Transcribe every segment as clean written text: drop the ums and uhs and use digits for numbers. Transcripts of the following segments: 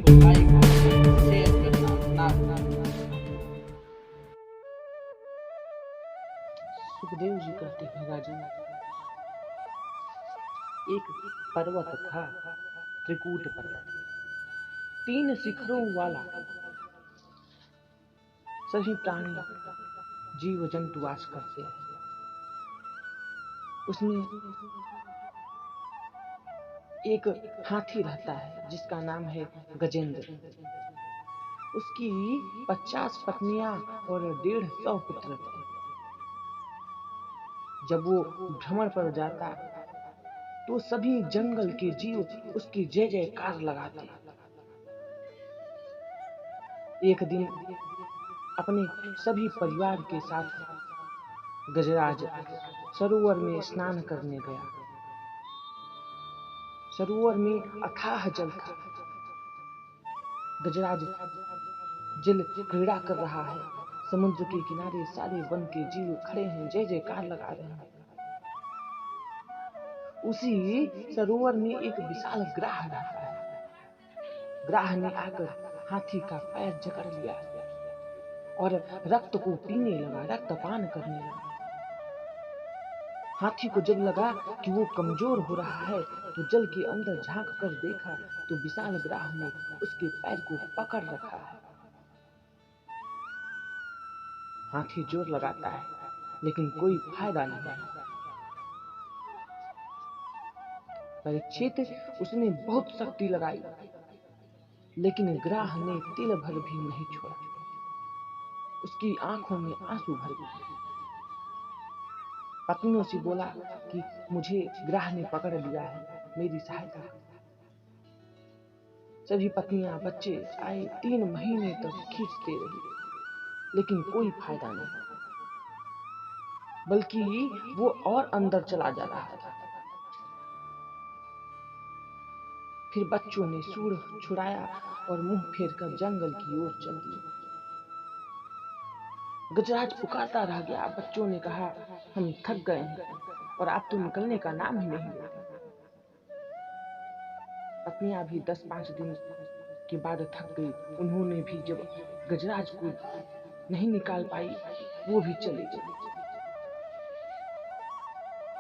तो भाई को शेर के साथ ना। सुखदेव जी कहते हैं, राजन, एक पर्वत था, त्रिकूट पर्वत, 3 शिखरों वाला। सभी प्राणी जीव जंतु वास करते हैं। उसमें एक हाथी रहता है जिसका नाम है गजेंद्र। उसकी 50 पत्नियां और 150 पुत्र थे। जब वो भ्रमण पर जाता तो सभी जंगल के जीव उसकी जय जयकार लगाते। एक दिन अपने सभी परिवार के साथ गजराज सरोवर में स्नान करने गया। सरोवर में अथाह जल था। गजराज जल क्रीड़ा कर रहा है। समुद्र के किनारे सारे वन के जीव खड़े हैं, जय जयकार लगा रहे हैं। उसी सरोवर में एक विशाल ग्राह रहता है। ग्राह ने आकर हाथी का पैर जकड़ लिया और रक्त को पीने लगा, रक्तपान करने लगा। हाथी को जब लगा कि वो कमजोर हो रहा है तो जल के अंदर झांक कर देखा तो विशाल ग्राह ने उसके पैर को पकड़ रखा है। हाथी जोर लगाता है लेकिन कोई फायदा नहीं। परीक्षित, उसने बहुत शक्ति लगाई लेकिन ग्राह ने तिल भर भी नहीं छोड़ा। उसकी आंखों में आंसू भर गए। पत्नियों से बोला कि मुझे ग्राह ने पकड़ लिया है, मेरी सहायता। सभी पत्नियां बच्चे आए 3 महीने तक खींचते रही लेकिन कोई फायदा नहीं, बल्कि वो और अंदर चला जा रहा था। फिर बच्चों ने सूर छुड़ाया और मुंह फेरकर जंगल की ओर चल दिए। गजराज पुकारता रह गया। बच्चों ने कहा, हम थक गए हैं और आप तो निकलने का नाम ही नहीं लेते। पत्नियां भी 10-5 दिन के बाद थक गई। उन्होंने भी जब गजराज को नहीं निकाल पाई, वो भी चली गई।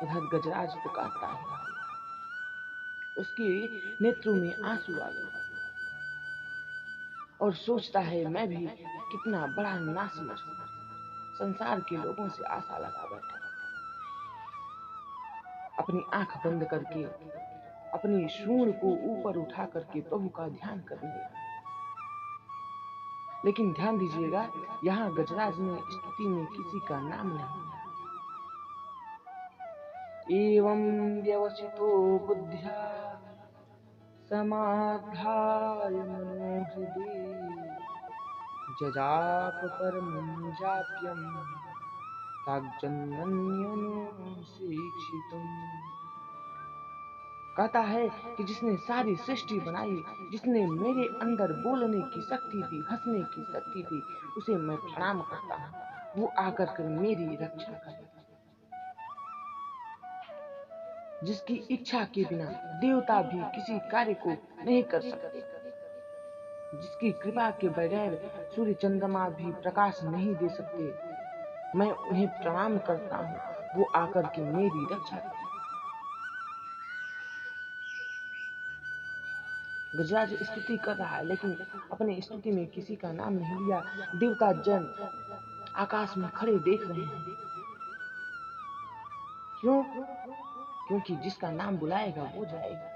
इधर गजराज पुकारता है, उसके नेत्रों में आंसू आ गए और सोचता है, मैं भी कितना बड़ा नासमझ हूं, संसार के लोगों से आशा लगा बैठा। अपनी आंख बंद करके अपनी सूंड को ऊपर उठा करके प्रभु का ध्यान करने लगा। लेकिन ध्यान दीजिएगा, यहाँ गजराज ने स्तुति में किसी का नाम नहीं लिया। एवं व्यवसितो बुद्ध्या समाधाय मनोहृदि जजाप परमं जाप्यं ताग्जन्मन्यनुशिक्षितुम्। कहता है कि जिसने सारी सृष्टि बनाई, जिसने मेरे अंदर बोलने की शक्ति दी, हंसने की शक्ति दी, उसे मैं प्रणाम करता हूँ। वो आकर कर मेरी रक्षा करे। जिसकी इच्छा के बिना देवता भी किसी कार्य को नहीं कर सकते, जिसकी कृपा के बगैर सूर्य चंद्रमा भी प्रकाश नहीं दे सकते, मैं उन्हें प्रणाम करता हूँ। वो आकर के मेरी रक्षा करे। गजराज स्तुति कर रहा है लेकिन अपने स्तुति में किसी का नाम नहीं लिया। देवता जन आकाश में खड़े देख रहे हैं। क्यों? क्योंकि जिसका नाम बुलाएगा वो जाएगा।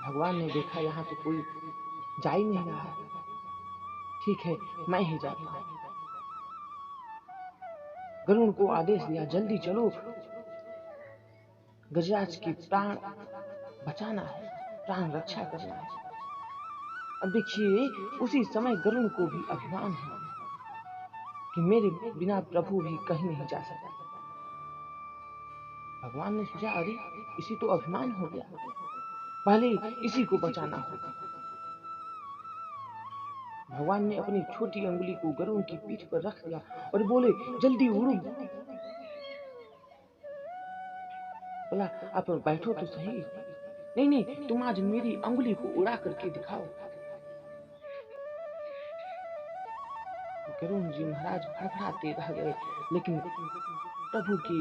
भगवान ने देखा यहाँ तो कोई जा ही नहीं रहा, ठीक है मैं ही जाता हूँ। गरुड़ को आदेश दिया, जल्दी चलो, गजराज की प्राण बचाना है, प्राण रक्षा करना है। अब देखिए, उसी समय गरुड़ को भी अभिमान हुआ कि मेरे बिना प्रभु भी कहीं नहीं जा सकता। भगवान ने सोचा, अरे इसी तो अभिमान हो गया, पहले इसी को बचाना होगा। भगवान ने अपनी छोटी अंगुली को गरुड़ की पीठ पर रख दिया और बोले, जल्दी उड़ो। बोला, आप बैठो तो सही। नहीं नहीं, तुम आज मेरी अंगुली को उड़ा करके दिखाओ। गरुण जी महाराज फड़फड़ाते रह गए, लेकिन प्रभु की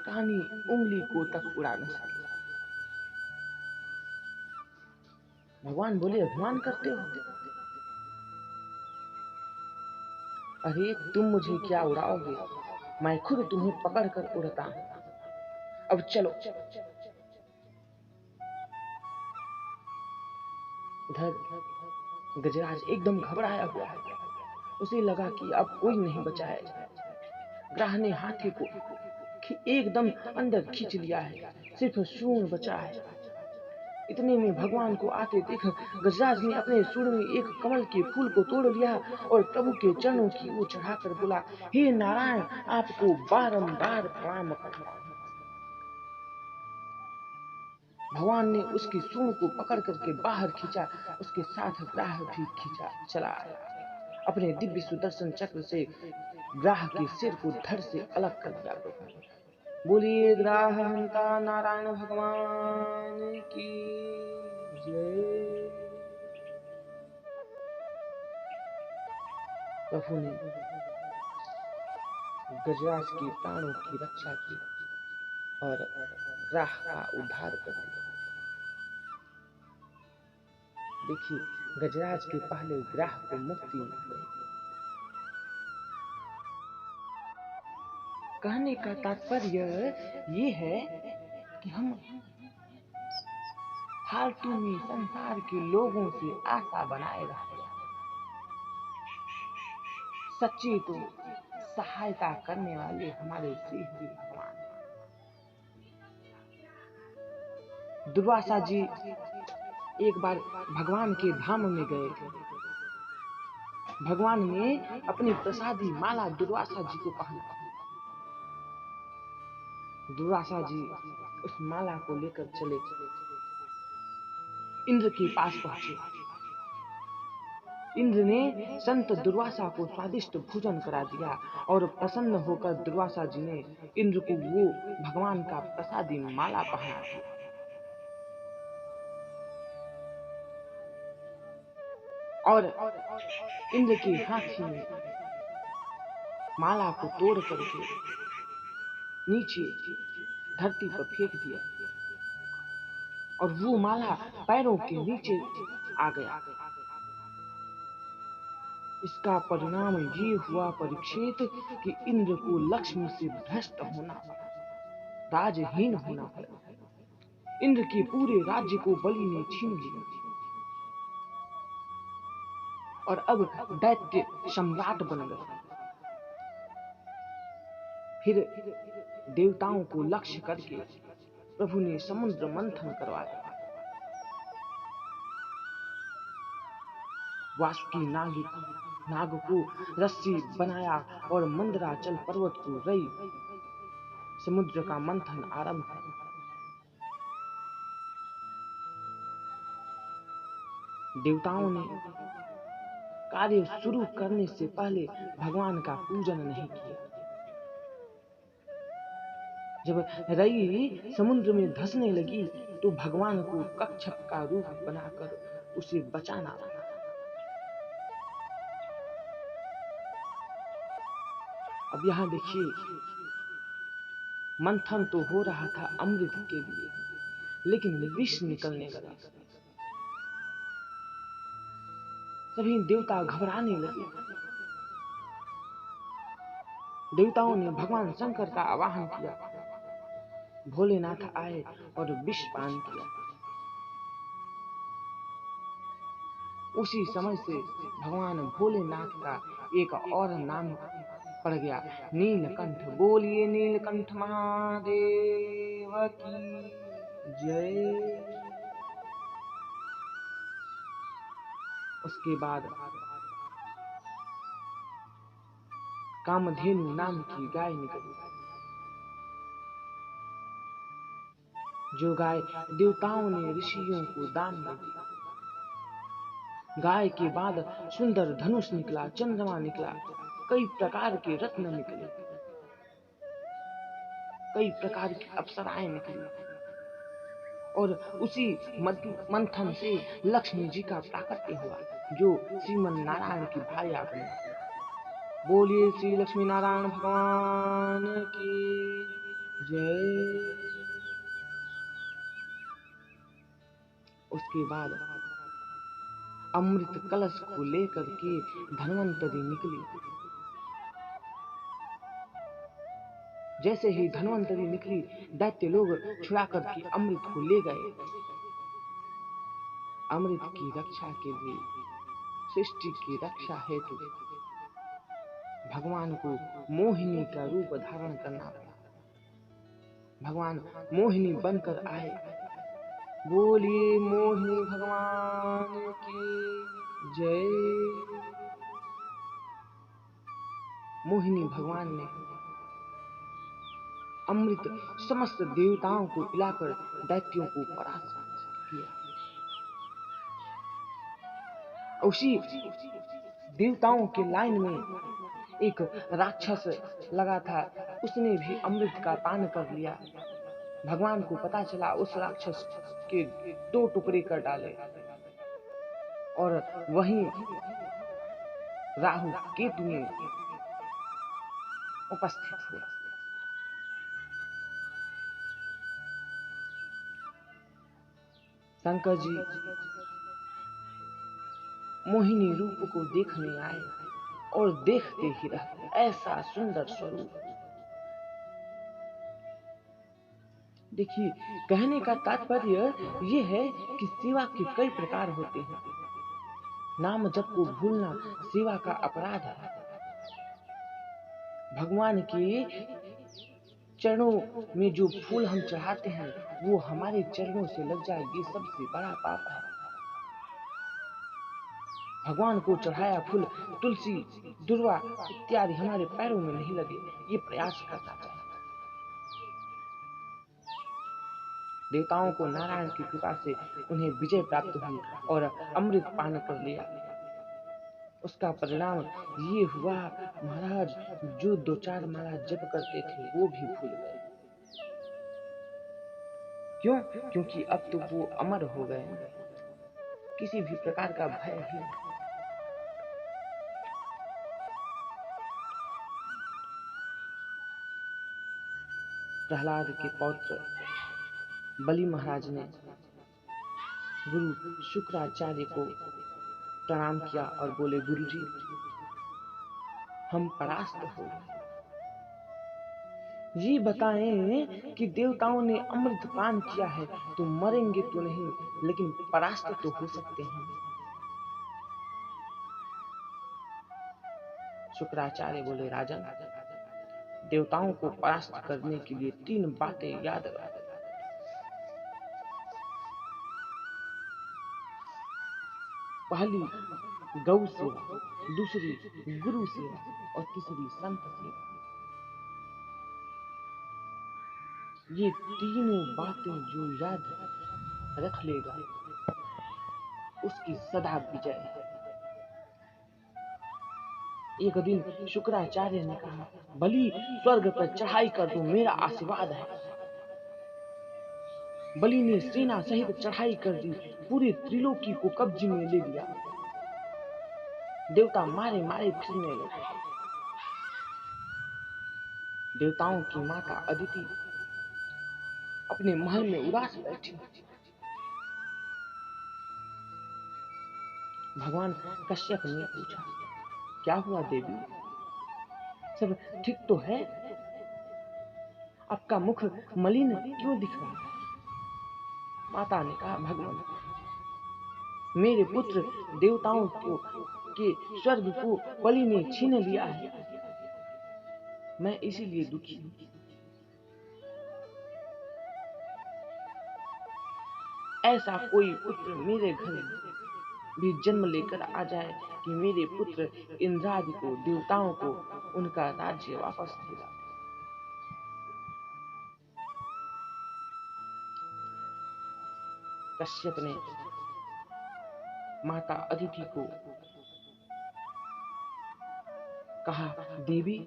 कानी उंगली को तक उड़ा न सके। भगवान बोले, अभिमान करते हो? अरे तुम मुझे क्या उड़ाओगे, मैं खुद तुम्हें पकड़ कर उड़ता हूं। अब चलो। इधर गजराज एकदम घबराया हुआ है। उसे लगा कि अब कोई नहीं बचाया जाए। ग्राह ने हाथी को एकदम अंदर खींच लिया है, सिर्फ सूंड बचा है। इतने में भगवान को आते देख गजराज ने अपने सूंड में एक कमल के फूल को तोड़ लिया और प्रभु के चरणों की ओर चढ़ाकर बोला, हे नारायण, आपको बारंबार प्रणाम करता हूं। भगवान ने उसकी सूंड को पकड़ करके बाहर खींचा, उसके साथ ग्राह भी खींचा चला आया। अपने दिव्य सुदर्शन चक्र से ग्राह के सिर को धड़ से अलग कर दिया प्रभु ने। बोलिए ग्राह हंता नारायण भगवान की जय। प्रभु ने गजराज के प्राणों की रक्षा की और ग्राह का उद्धार कर दिया। देखिए, गजराज के पहले ग्राह को मुक्ति मिल गई। कहने का तात्पर्य ये है कि हम फालतू में संसार के लोगों से आशा बनाए रहते हैं। सच्ची तो सहायता करने वाले हमारे श्री हरि भगवान। दुर्वासा जी एक बार भगवान के धाम में गए थे। भगवान ने अपनी प्रसादी माला दुर्वासा जी को पहनाई। दुर्वासा जी उस माला को लेकर चले, इंद्र के पास पहुंचे। इंद्र ने संत दुर्वासा को स्वादिष्ट भोजन करा दिया और प्रसन्न होकर दुर्वासा जी ने इंद्र को वो भगवान का प्रसादी माला पहना दिया। और इंद्र के हाथी में माला को तोड़ करके नीचे धरती पर फेंक दिया और वो माला पैरों के नीचे आ गया। इसका परिणाम ये हुआ परीक्षित कि इंद्र को लक्ष्मी से भ्रष्ट होना पड़ा, राजहीन होना पड़ा। इंद्र के पूरे राज्य को बलि ने छीन लिया और अब दैत्य सम्राट बन गए। फिर देवताओं को लक्ष्य करके प्रभु ने समुद्र मंथन करवाया। वासुकी नाग को रस्सी बनाया और मंदराचल पर्वत को रई समुद्र का मंथन आरंभ किया। देवताओं ने कार्य शुरू करने से पहले भगवान का पूजन नहीं किया। जब रई समुद्र में धंसने लगी तो भगवान को कच्छप का रूप बनाकर उसे बचाना था। अब यहाँ देखिए, मंथन तो हो रहा था अमृत के लिए, लेकिन विष निकलने लगा। सभी देवता घबराने लगे। देवताओं ने भगवान शंकर का आवाहन किया। भोलेनाथ आए और विष पान किया। उसी समय से भगवान भोलेनाथ का एक और नाम पड़ गया, नीलकंठ। बोलिए नीलकंठ महादेव की जय। उसके बाद कामधेनु नाम की गाय निकली, जो गाय देवताओं ने ऋषियों को दान में दी। गाय के बाद सुंदर धनुष निकला, चंद्रमा निकला, कई प्रकार के रत्न निकले, कई प्रकार की अप्सराएं निकली और उसी मंथन से लक्ष्मी जी का प्राकट्य हुआ, जो श्रीमन नारायण की भार्या बनी। बोलिए श्री लक्ष्मी नारायण भगवान की जय। उसके बाद अमृत कलश को लेकर के धन्वंतरी निकली। जैसे ही धन्वंतरी निकली, दैत्य लोग छुड़ा करके अमृत को ले गए। अमृत की रक्षा के लिए, सृष्टि की रक्षा हेतु भगवान को मोहिनी का रूप धारण करना पड़ा। भगवान मोहिनी बनकर आए। बोलिए मोहिनी भगवान की जय। मोहिनी भगवान ने अमृत समस्त देवताओं को पिलाकर दैत्यों को परास्त किया। उसी देवताओं के लाइन में एक राक्षस लगा था, उसने भी अमृत का पान कर लिया। भगवान को पता चला, उस राक्षस के 2 टुकड़े कर डाले और वहीं राहु केतु में उपस्थित हुआ। शंकर जी मोहिनी रूप को देखने आए और देखते ही रह गए। ऐसा सुंदर स्वरूप। देखिए, कहने का तात्पर्य ये है कि सेवा के कई प्रकार होते हैं। नाम जप को भूलना सेवा का अपराध है। भगवान के चरणों में जो फूल हम चढ़ाते हैं, वो हमारे चरणों से लग जाए, ये सबसे बड़ा पाप है। भगवान को चढ़ाया फूल, तुलसी, दुर्वा इत्यादि हमारे पैरों में नहीं लगे, ये प्रयास करना चाहिए। देवताओं को नारायण की कृपा से उन्हें विजय प्राप्त हुई और अमृत पान कर लिया। उसका परिणाम ये हुआ, महाराज जो 2-4 माला जप करते थे वो भी भूल गए। क्यों? क्योंकि अब तो वो अमर हो गए, किसी भी प्रकार का भय ही नहीं। प्रहलाद के पौत्र बलि महाराज ने गुरु शुक्राचार्य को प्रणाम किया और बोले, गुरुजी हम परास्त हो गए। ये बताएं कि देवताओं ने अमृत पान किया है तो मरेंगे तो नहीं, लेकिन परास्त तो हो सकते हैं। शुक्राचार्य बोले, राजन देवताओं को परास्त करने के लिए 3 बातें याद रख। पहली गौ सेवा, दूसरी गुरु सेवा और तीसरी संत सेवा। ये तीनों बातें जो याद रख लेगा उसकी सदा विजय है। एक दिन शुक्राचार्य ने कहा, बलि स्वर्ग पर चढ़ाई कर दो, मेरा आशीर्वाद है। बलि ने सेना सहित चढ़ाई कर दी, पूरे त्रिलोकी को कब्जे में ले लिया। देवता मारे मारे फिरने लगे। देवताओं की माता अदिति अपने महल में उदास बैठी। भगवान कश्यप ने पूछा, क्या हुआ देवी, सब ठीक तो है? आपका मुख मलिन क्यों दिख रहा है? माता ने कहा, भगवान मेरे पुत्र देवताओं को के स्वर्ग को बलि ने छीन लिया है, मैं इसीलिए दुखी हूं। ऐसा कोई पुत्र मेरे घर भी जन्म लेकर आ जाए कि मेरे पुत्र इंद्रादि को, देवताओं को उनका राज्य वापस दिला। कश्यप ने माता अदिति को कहा, देवी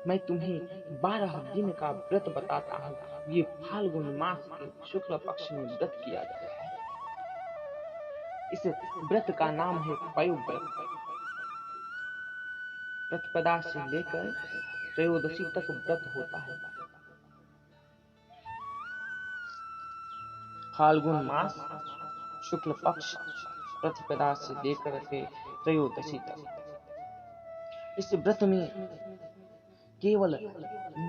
मैं तुम्हें 12 दिन का व्रत बताता हूँ। ये फाल्गुन मास के शुक्ल पक्ष में व्रत किया जाता है। इस व्रत का नाम है पयोव्रत। प्रतिपदा से लेकर त्रयोदशी तक व्रत होता है। फाल्गुन मास शुक्ल पक्ष प्रतिपदा से लेकर के त्रयोदशी तक। इस व्रत में केवल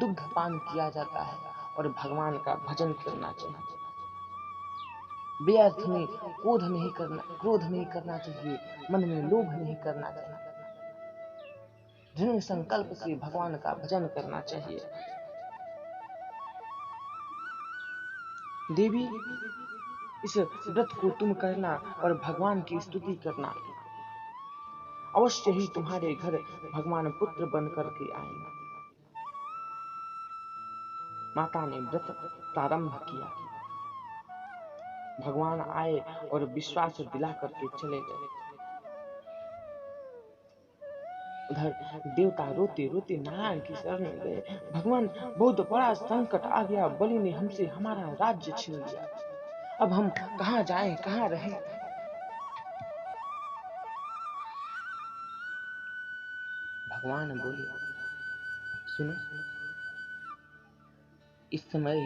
दुग्ध पान किया जाता है और भगवान का भजन करना चाहिए। व्यर्थ में क्रोध नहीं करना चाहिए, मन में लोभ नहीं करना चाहिए। दृढ़ संकल्प से भगवान का भजन करना चाहिए। देवी, इस व्रत को तुम करना और भगवान की स्तुति करना। अवश्य ही तुम्हारे घर भगवान पुत्र बन करके आएंगे। माता ने व्रत प्रारंभ किया। भगवान आए और विश्वास दिला करके चले गए। उधर देवता रोते रोते नारायण की शरण में गए। भगवान, बहुत बड़ा संकट आ गया। बलि ने हमसे हमारा राज्य छीन लिया। अब हम कहाँ जाएं, कहाँ रहें? भगवान बोले, सुनो, इस समय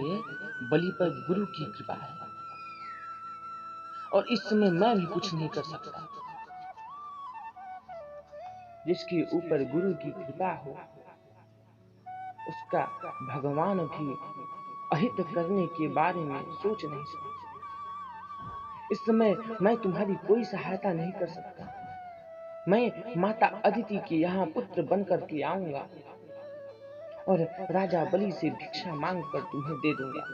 बलि पर गुरु की कृपा है और इस समय मैं भी कुछ नहीं कर सकता। जिसके ऊपर गुरु की कृपा हो उसका भगवान भी अहित करने के बारे में सोच नहीं सकता। इस समय मैं तुम्हारी कोई सहायता नहीं कर सकता। मैं माता अदिति के यहाँ पुत्र बनकर के आऊंगा और राजा बलि से भिक्षा मांगकर तुम्हें दे दूंगा।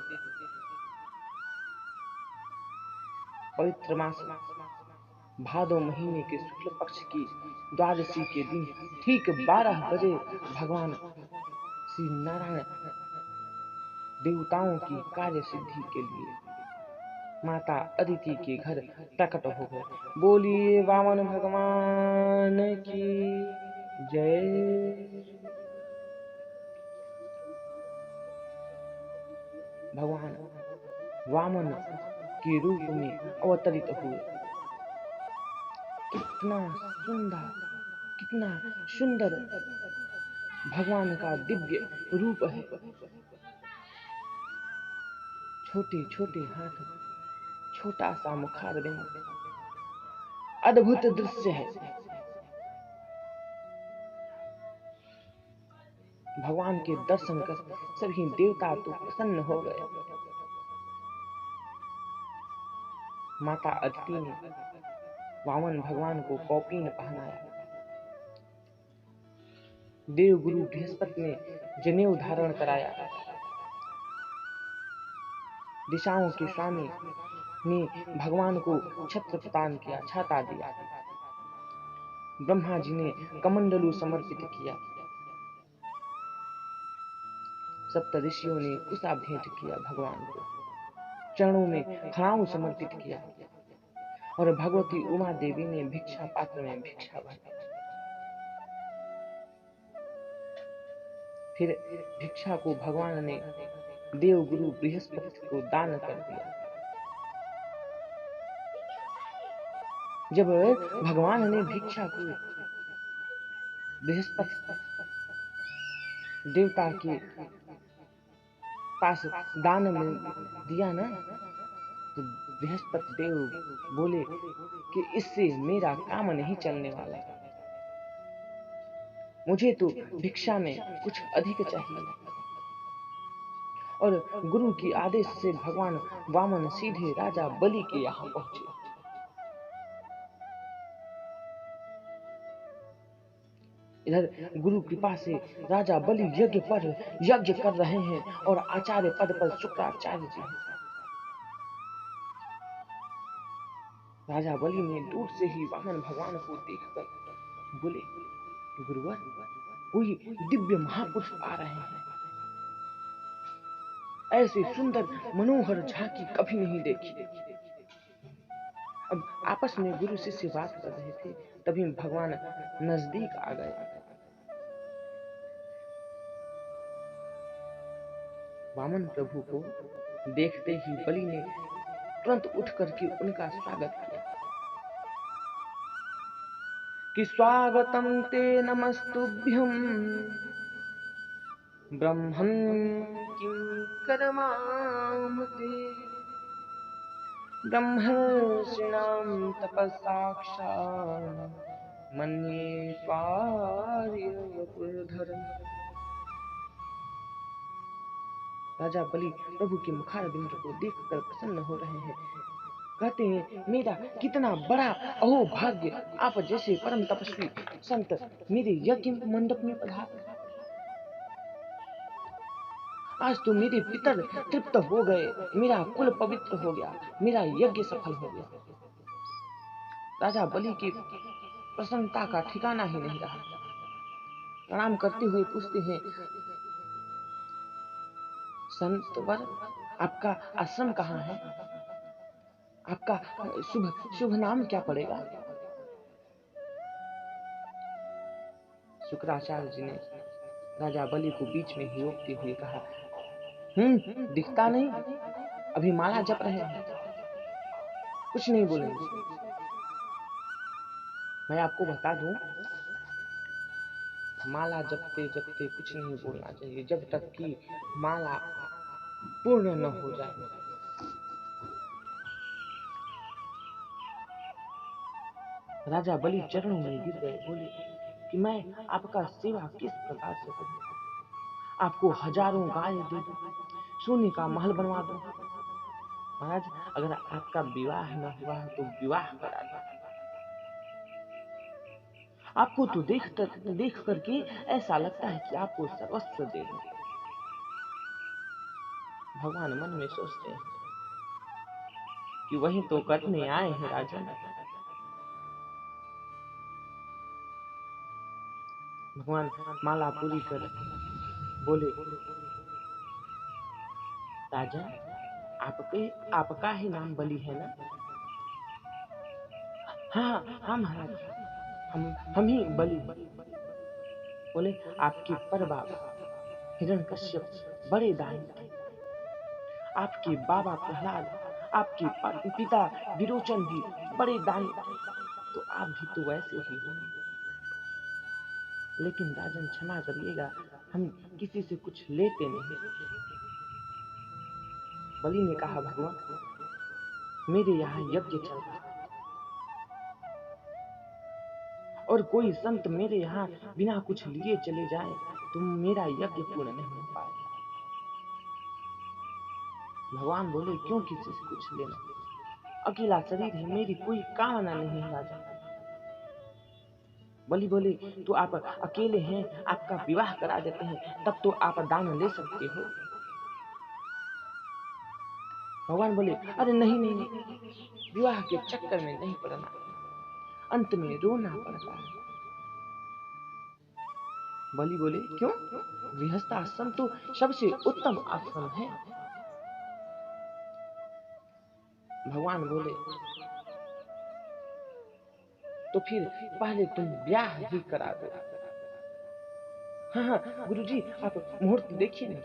पवित्र मास भादो महीने के शुक्ल पक्ष की द्वादशी के दिन ठीक 12 बजे भगवान श्री नारायण देवताओं की कार्य सिद्धि के लिए माता अदिति के घर प्रकट हो गए। बोलिए वामन भगवान की जय। भगवान वामन के रूप में अवतरित हुए। कितना सुंदर भगवान का दिव्य रूप है। छोटे छोटे हाथ, छोटा सा मुखारबिंद, अद्भुत दृश्य है। भगवान के दर्शन कर सभी देवता तो प्रसन्न हो गए। माता अदिति ने वामन भगवान को कौपीन पहनाया। देव गुरु बृहस्पति ने जनेऊ धारण कराया। दिशाओं के स्वामी ने भगवान को छत्र प्रदान किया, छाता दिया। ब्रह्मा जी ने कमंडलू समर्पित किया। सप्त ऋषियों ने कुशा भेंट किया भगवान को, चरणों में खड़ाऊ समर्पित किया और भगवती उमा देवी ने भिक्षा पात्र में भिक्षा भरी। फिर भिक्षा को भगवान ने देव गुरु बृहस्पति को दान कर दिया। जब भगवान ने भिक्षा को बृहस्पति देवता के पास दान में दिया ना, तो बृहस्पति देव बोले कि इससे मेरा काम नहीं चलने वाला। मुझे तो भिक्षा में कुछ अधिक चाहिए। और गुरु की आदेश से भगवान वामन सीधे राजा बलि के यहाँ पहुंचे। इधर गुरु कृपा से राजा बलि यज्ञ कर रहे हैं और आचार्य पद पर शुक्राचार्य जी हैं। राजा बलि ने दूर से ही वामन भगवान को देखकर बोले, गुरुवर, कोई दिव्य महापुरुष आ रहे हैं। ऐसे सुंदर मनोहर झांकी कभी नहीं देखी। अब आपस में गुरु शिष्य बात कर रहे थे, तभी भगवान नजदीक आ गए। वामन प्रभु को देखते ही बलि ने तुरंत उठ करके उनका स्वागत किया कि स्वागतम ते नमस्तुभ्यं ब्रह्मन् किं कर्मामते ब्रह्मर्षिणां तपस्साक्षात् मन्ये त्वार्यवपुर्धरम्। राजा बलि प्रभु के मुखारविंद को देखकर प्रसन्न हो रहे हैं। कहते हैं, मेरा कितना बड़ा अहोभाग्य, आप जैसे परम तपस्वी संत मेरे यज्ञ मंडप में पधारे। आज तो मेरे पितर तृप्त हो गए, मेरा कुल पवित्र हो गया, मेरा यज्ञ सफल हो गया। राजा बलि की प्रसन्नता का ठिकाना ही नहीं रहा। प्रणाम करते हुए पूछते हैं, संतवर आपका आश्रम कहाँ है? आपका शुभ नाम क्या पड़ेगा? शुक्राचार्य जी ने राजा बलि को बीच में ही रोकते हुए कहा, दिखता नहीं, अभी माला जप रहे हैं, कुछ नहीं बोलेंगे। मैं आपको बता दूं, माला जपते जपते कुछ नहीं बोलना चाहिए जब तक कि माला पूर्ण न हो जाए। राजा बलि चरणों में गिर गए, बोले कि मैं आपका सेवा किस प्रकार से करूं? आपको हजारों गाय दे दूं, सोने का महल बनवा दूं। महाराज, अगर आपका विवाह न हुआ तो विवाह करा दूं। आपको तो देख करके ऐसा लगता है कि आपको सर्वस्व दे दूं। भगवान मन में सोचते हैं कि वही तो करने आए हैं राजन। भगवान माला पूरी कर बोले, राजन, आपका ही नाम बलि है ना? हाँ महाराज, हम ही बलि। बोले, आपके परबाबा हिरण्यकश्यप बड़े दानी थे, आपके बाबा प्रहलाद, आपके पिता विरोचन भी बड़े दानी थे, तो आप भी तो वैसे ही होंगे। लेकिन राजन क्षमा करिएगा, हम किसी से कुछ लेते नहीं। बलि ने कहा, भगवान, मेरे यहाँ यज्ञ चल रहा है और कोई संत मेरे यहाँ बिना कुछ लिए चले जाए तो मेरा यज्ञ पूर्ण नहीं हो पाएगा। भगवान बोले, क्यों किसी से कुछ लेना? अकेला शरीर है, मेरी कोई कामना नहीं है राजा। बलि बोले, तो आप अकेले हैं, आपका विवाह करा देते हैं, तब तो आप दान ले सकते हो। भगवान बोले, अरे नहीं, विवाह के चक्कर में नहीं पड़ना, अंत में रोना पड़ता है। बलि बोले, क्यों? गृहस्थ आश्रम तो सबसे उत्तम आश्रम है। भगवान बोले, तो फिर पहले तुम ब्याह ही करा दो। हाँ, गुरुजी, आप मुहूर्त देखिए ना।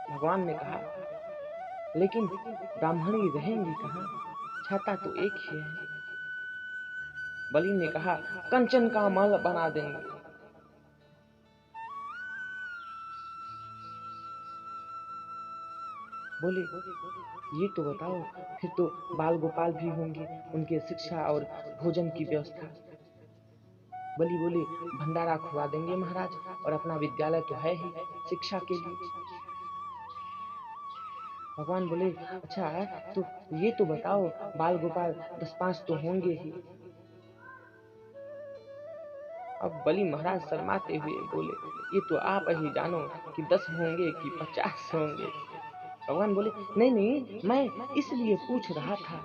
भगवान ने कहा, लेकिन ब्राह्मणी रहेंगी कहाँ? छाता तो एक ही है। बलि ने कहा, कंचन का महल बना देंगे। बोले, ये तो बताओ, फिर तो बाल गोपाल भी होंगे, उनके शिक्षा और भोजन की व्यवस्था? बलि बोले, भंडारा खुआ देंगे महाराज, और अपना विद्यालय तो है ही शिक्षा के लिए। भगवान बोले, अच्छा, तो ये तो बताओ, बाल गोपाल 10-5 तो होंगे ही। अब बलि महाराज शर्माते हुए बोले, ये तो आप ही जानो कि 10 होंगे कि 50 होंगे। भगवान बोले, नहीं, मैं इसलिए पूछ रहा था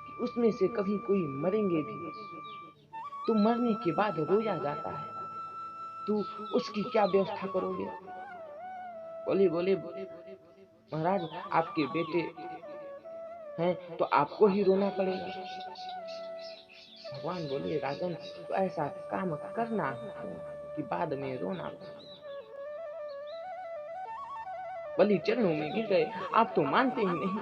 कि उसमें से कभी कोई मरेंगे भी, तो मरने के बाद रोया जाता है, तो उसकी क्या व्यवस्था करोगे? बोले, महाराज, आपके बेटे हैं तो आपको ही रोना पड़ेगा। भगवान बोले, राजन, तो ऐसा काम करना कि बाद में रोना पड़े। बलि चरणों में गिर गए, आप तो मानते ही नहीं।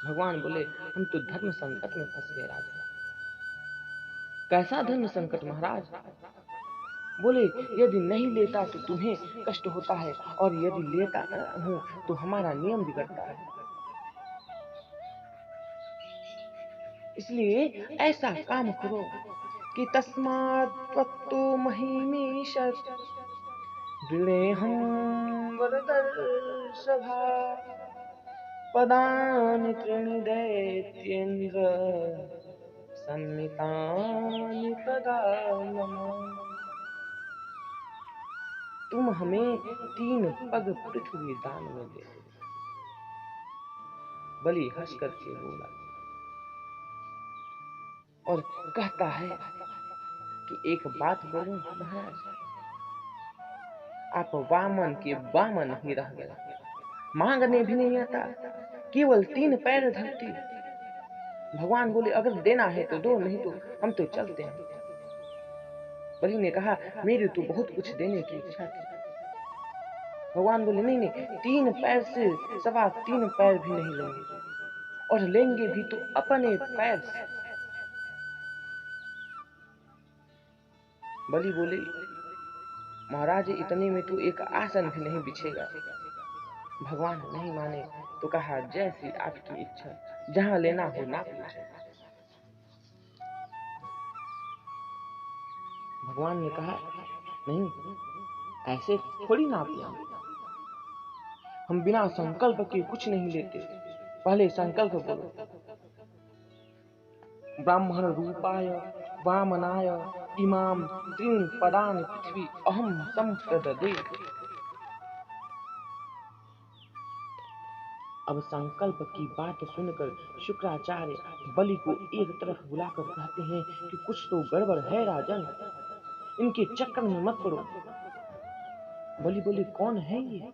भगवान बोले, हम तो धर्म संकट में फंस गए राजा। कैसा धर्म संकट महाराज? बोले, यदि नहीं लेता तो तुम्हें कष्ट होता है, और यदि लेता हूं तो हमारा नियम बिगड़ता है। इसलिए ऐसा काम करो कि तस्मात् त्वत्तो महिमीश हम वरदर्शभा पदानि त्रीणि दैत्येन्द्र सम्मितानि तदा मम। तुम हमें 3 पग पृथ्वी दान में दे दो। बलि हंस करके बोला और कहता है कि एक बात बोलूं महाराज, आप वामन के वामन ही रह गए, मांगने भी नहीं आता, केवल 3 पैर धरती। भगवान बोले, अगर देना है तो दो, नहीं तो हम तो चलते हैं। बलि ने कहा, मेरी तो बहुत कुछ देने की इच्छा थी। भगवान बोले, नहीं नहीं, 3 पैर से सवा 3 पैर भी नहीं लेंगे, और लेंगे भी तो अपने पैर से। बलि बोले, महाराज इतने में तो एक आसन भी नहीं बिछेगा। भगवान नहीं माने तो कहा, जैसी आपकी इच्छा, जहां लेना हो नाप लीजिए। भगवान ने कहा, नहीं, ऐसे थोड़ी नाप लेंगे, हम बिना संकल्प के कुछ नहीं लेते। पहले संकल्प बोलो। ब्राह्मण रूपाय वामनाय इमाम 3 पदानि पृथ्वी अहम संप्रददे। अब संकल्प की बात सुनकर शुक्राचार्य बलि को एक तरफ बुलाकर कहते हैं कि कुछ तो गड़बड़ है राजन, इनके चक्कर में मत पड़ो। बलि बोले, कौन है ये?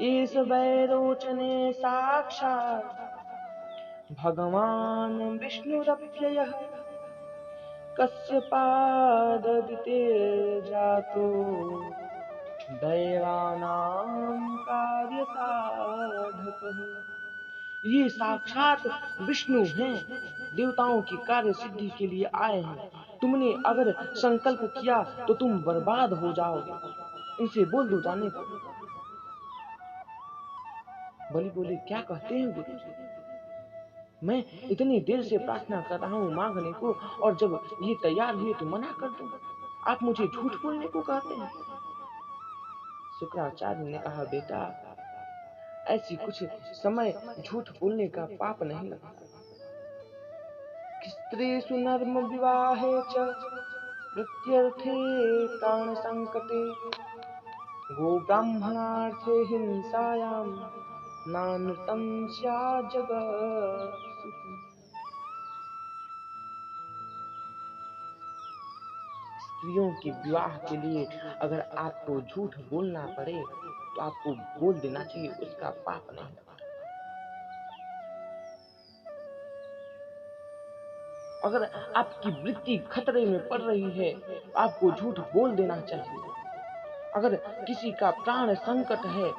इस वैरोचने साक्षात् भगवान विष्णुरप्ययः कश्यपाददिते जातो दैवानां कार्य साधकः। ये साक्षात विष्णु हैं, देवताओं की कार्य सिद्धि के लिए आए हैं। तुमने अगर संकल्प किया तो तुम बर्बाद हो जाओगे, इनसे बोल दो जाने को। बलि बोले, क्या कहते हैं गुरु जी? मैं इतनी देर से प्रार्थना कर रहा हूँ मांगने को, और जब ये तैयार हुए तो मना कर दूं। आप मुझे झूठ बोलने को कहते हैं। शुक्राचार्य ने कहा, बेटा, ऐसी कुछ समय झूठ बोलने का पाप नहीं लगता। स्त्रीषु नर्म विवाहे च प्रत्यर्थे प्राण संकटे गो ब्राह्मणार्थे हिंसायां नानृतं स्यात् जगत्सुखम्। स्त्रियों के विवाह के लिए अगर आपको झूठ बोलना पड़े तो आपको बोल देना चाहिए, उसका पाप नहीं लगता। अगर आपकी वृत्ति खतरे में पड़ रही है तो आपको झूठ बोल देना चाहिए। अगर किसी का प्राण संकट है,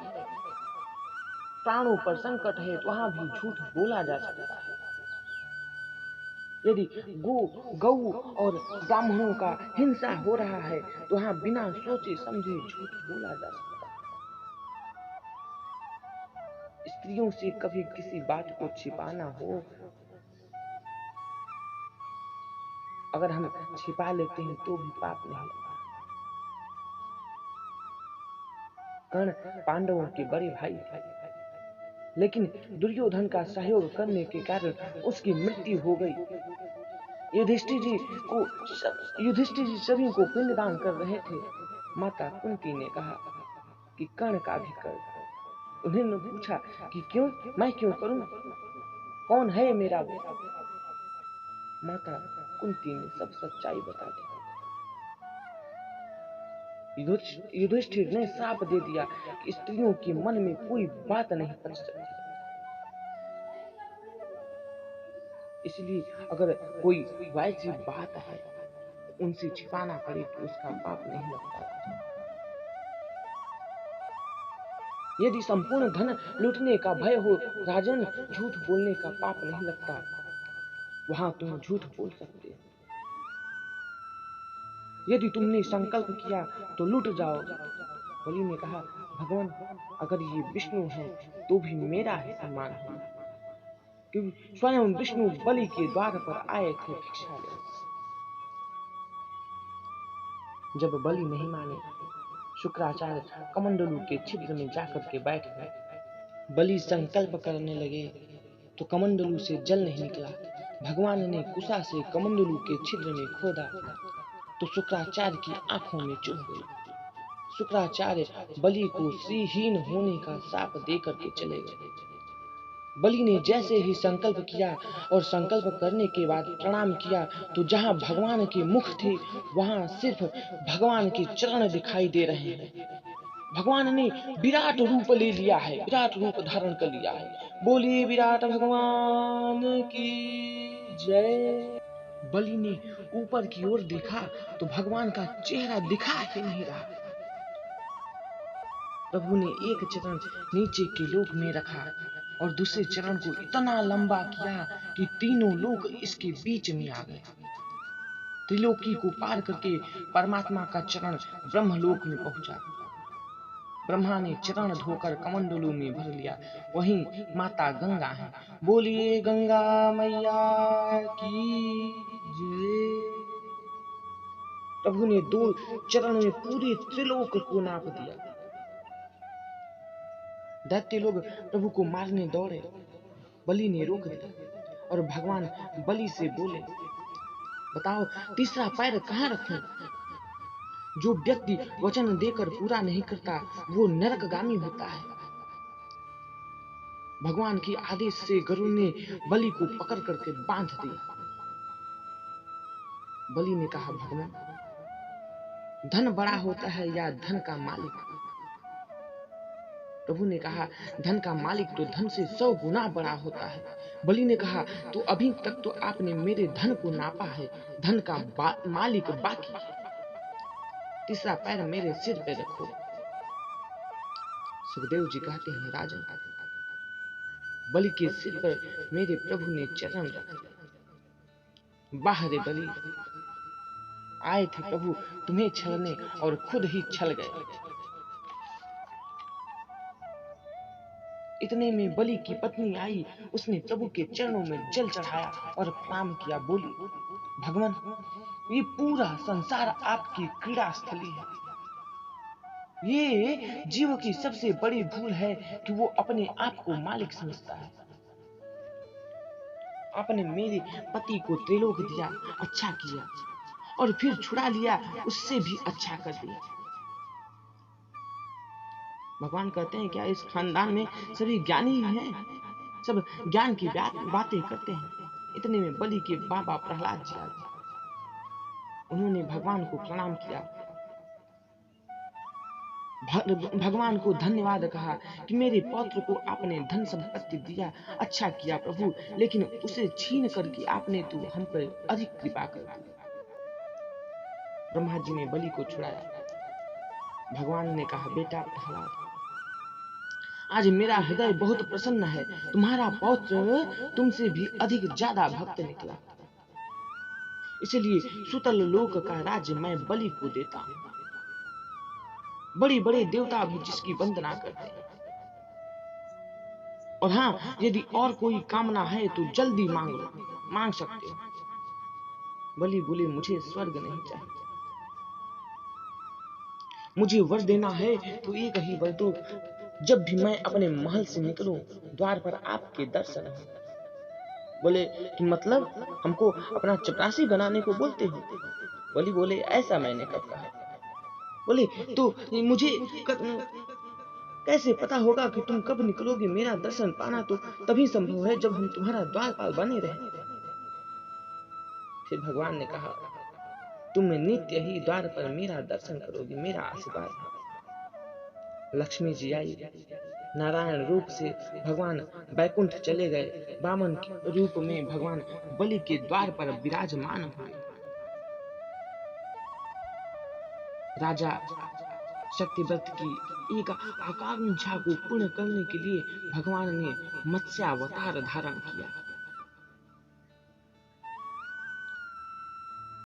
प्राणों पर संकट है, तो वहां भी झूठ बोला जा सकता है। यदि गौ और ब्राह्मणों का हिंसा हो रहा है तो वहां बिना सोचे समझे झूठ बोला जा सकता है। स्त्रियों से कभी किसी बात को छिपाना हो, अगर हम छिपा लेते हैं तो भी पाप नहीं लगता। कर्ण पांडवों के बड़े भाई थे, लेकिन दुर्योधन का सहयोग करने के कारण उसकी मृत्यु हो गई। युधिष्ठिर जी सभी को पिंडदान कर रहे थे। माता कुंती ने कहा कि कर्ण का भी कर। उन्होंने पूछा कि क्यों, मैं क्यों करूं, कौन है मेरा वो? माता कुंती ने सब सच्चाई बता दी। युधिष्ठिर ने श्राप दे दिया कि स्त्रियों के मन में कोई बात नहीं पच सकती। इसलिए अगर कोई वैसी बात है उनसे छिपाना पड़े तो उसका पाप नहीं लगता। यदि संपूर्ण धन लूटने का भय हो राजन, झूठ बोलने का पाप नहीं लगता, वहां तुम झूठ बोल सकते हो। यदि तुमने संकल्प किया तो लूट जाओ। बलि ने कहा, भगवान, अगर ये विष्णु है तो भी मेरा ही सम्मान होगा, क्योंकि स्वयं विष्णु बलि के द्वार पर आए थे भिक्षा लेने। जब बलि नहीं माने, शुक्राचार्य कमंडलू के छिद्र में जाकर के बैठ गए। बलि संकल्प करने लगे तो कमंडलू से जल नहीं निकला। भगवान ने कुशा से कमंडलू के छिद्र में खोदा तो शुक्राचार्य की आंखों में चुभ गई। शुक्राचार्य बलि को श्रीहीन होने का शाप देकर के चले गए। बलि ने जैसे ही संकल्प किया और संकल्प करने के बाद प्रणाम किया तो जहां भगवान के मुख थे वहां सिर्फ भगवान के चरण दिखाई दे रहे हैं। भगवान ने विराट रूप ले लिया है, विराट रूप धारण कर लिया है। बोलिए विराट भगवान की जय। बलि ने ऊपर की ओर देखा तो भगवान का चेहरा दिखा ही नहीं रहा। प्रभु ने एक चरण नीचे के लोक में रखा और दूसरे चरण को इतना लंबा किया कि तीनों लोक इसके बीच में आ गए। त्रिलोकी को पार करके परमात्मा का चरण ब्रह्मलोक में पहुंचा। ब्रह्मा ने चरण धोकर कमंडलू में भर लिया। वहीं माता गंगा है। बोलिए गंगा मैया की जय। प्रभु ने 2 चरण में पूरे त्रिलोक को नाप दिया। दैत्य लोग प्रभु को मारने दौड़े, बलि ने रोक दिया और भगवान बलि से बोले, बताओ तीसरा पैर कहाँ रखूं? जो व्यक्ति वचन देकर पूरा नहीं करता वो नरकगामी होता है। भगवान के आदेश से गरुड़ ने बलि को पकड़ करके बांध दिया। बलि ने कहा, भगवान, धन बड़ा होता है या धन का मालिक? प्रभु ने कहा, धन का मालिक तो धन से 100 गुना बड़ा होता है। बलि ने कहा, तो अभी तक तो आपने मेरे धन को नापा है, धन का मालिक बाकी है। तीसरा पैर मेरे सिर पे रखो। सुखदेव जी कहते हैं, राजन, बलि के सिर पर मेरे प्रभु ने चरण रख दिया। बाहरे बलि, आए थे प्रभु तुम्हें छलने और खुद ही छल गए। इतने में बलि की पत्नी आई। उसने प्रभु के चरणों में जल चढ़ाया और प्रणाम किया। बोली, भगवान, ये पूरा संसार आपकी क्रीड़ा स्थली है। ये जीव की सबसे बड़ी भूल है कि वो अपने आप को मालिक समझता है। आपने मेरे पति को त्रिलोक दिया, अच्छा किया, और फिर छुड़ा लिया, उससे भी अच्छा कर दिया। भगवान कहते हैं, क्या इस खानदान में सभी ज्ञानी ही हैं? सब ज्ञान की बातें करते हैं। इतने में बलि के बाबा प्रहलाद जी आ गए। उन्होंने भगवान को प्रणाम किया, भगवान को धन्यवाद कहा कि मेरे पौत्र को आपने धन संपत्ति दिया, अच्छा किया प्रभु, लेकिन उसे छीन करके आपने तो हम पर अधिक कृपा कर दी। ब्रह्मा जी ने बलि को छुड़ाया। भगवान ने कहा, बेटा प्रहलाद, आज मेरा हृदय बहुत प्रसन्न है। तुम्हारा पौत्र तुमसे भी अधिक ज्यादा भक्त निकला, इसलिए सुतल लोक का राज्य मैं बलि को देता हूं। बड़े बड़े देवता भी जिसकी वंदना करते हैं। और हाँ, यदि और कोई कामना है तो जल्दी मांग लो, मांग सकते हो। बलि बोले, मुझे स्वर्ग नहीं चाहिए, मुझे वर देना है तो एक ही वर दो, जब भी मैं अपने महल से निकलूं द्वार पर आपके दर्शन हो। बोले कि मतलब हमको अपना चपरासी बनाने को बोलते हो? बलि बोले, ऐसा मैंने कब कहा? बोले, तो मुझे कैसे पता होगा कि तुम कब निकलोगे? मेरा दर्शन पाना तो तभी संभव है जब हम तुम्हारा द्वारपाल बने रहे। फिर भगवान ने कहा, तुम नित्य ही द्वार पर मेरा दर्शन करोगे, मेरा आशीर्वाद है। लक्ष्मी जी आई। नारायण रूप से भगवान बैकुंठ चले गए। वामन रूप में भगवान बलि के द्वार पर विराजमान हुए। राजा शक्ति व्रत की एक आकांक्षा को पूर्ण करने के लिए भगवान ने मत्स्यावतार धारण किया।